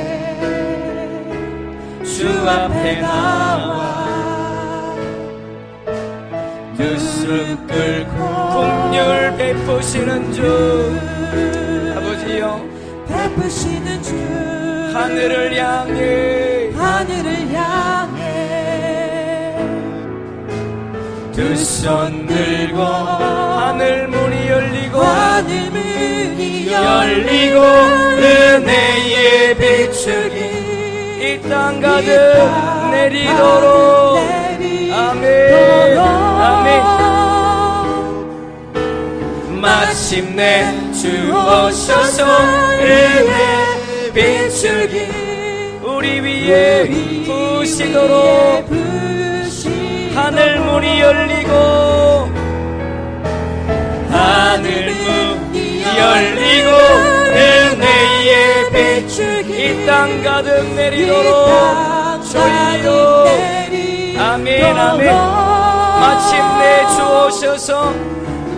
주 앞에 나와 두 손 꿇고 긍휼 베푸시는 주, 아버지여 베푸시는 주, 하늘을 향해 두 손 들고 하늘 문이 열리고 은혜의 빛줄기 이 땅 가득 내리도록. 아멘 아멘. 마침내 주 오셔서 은혜의 빛줄기 우리 위에 부으시도록. 하늘 문이 열리고 은혜의 빛 비추기 이 땅 가득 내리도록 주여 아멘 아멘 마침내 주오셔서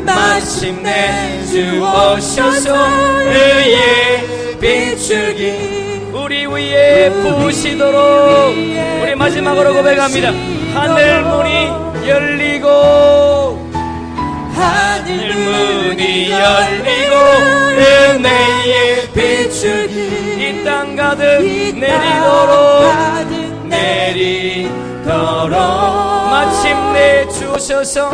마침내 주오셔서 의의 비추기 우리 위에 부으시도록 우리 마지막으로 고백합니다. 하늘 문이 열리고 하늘 문이 열리고 은혜의 비추기 이 땅 가득 내리도록 마침내 주셔서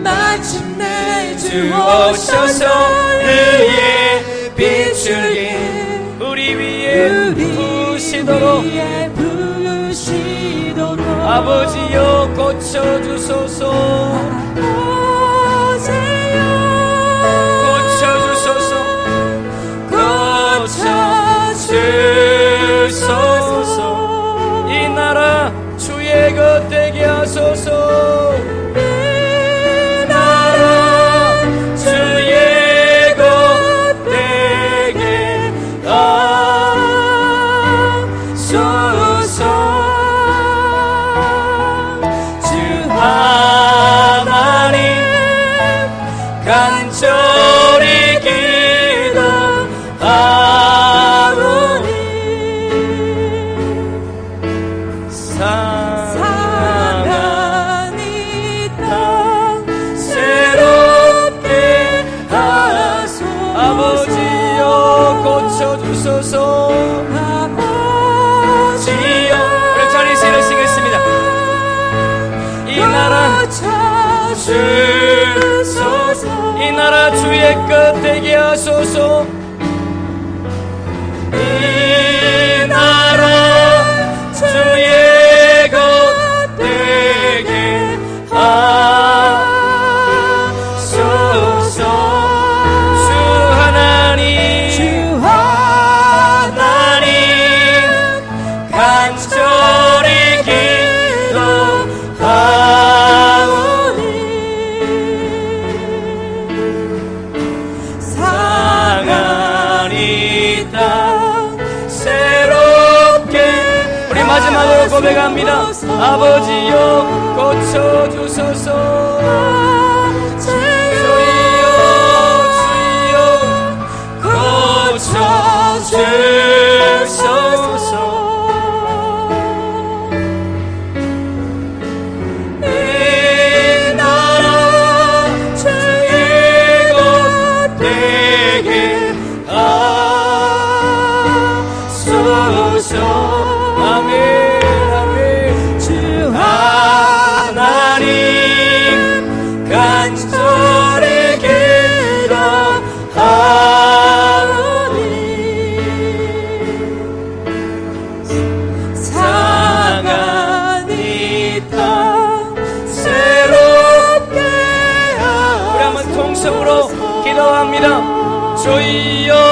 마침내 주오셔서 의의 비추기 우리 위에 부으시도록 아버지여 고쳐주소서 고쳐주소서 고쳐주소서 이 나라 주의 것 되게 하소서 이 나라 주의 것 되게 하소서 주 하나님 간절히 기도하오니 사랑하니 땅 새롭게 하소서 아버지여 고쳐주소서 아버지여 우리 자리에서 일으키겠습니다. 이 나라 주소서 이 나라 주의 것 되게 하소서 이 나라 주의 것 되게 하소서 주 하나님 간절히 기도하오니 상하니 땅 새롭게 우리 마지막으로 고백합니다. 아버지여 고쳐주소서 주여 고쳐주소서 이 나라 주의 것 되게 하소서 아멘 아멘 주 하나님 간절히 기도하오니 상하니 땅 새롭게 우리 한번 통성으로 기도합니다. 주여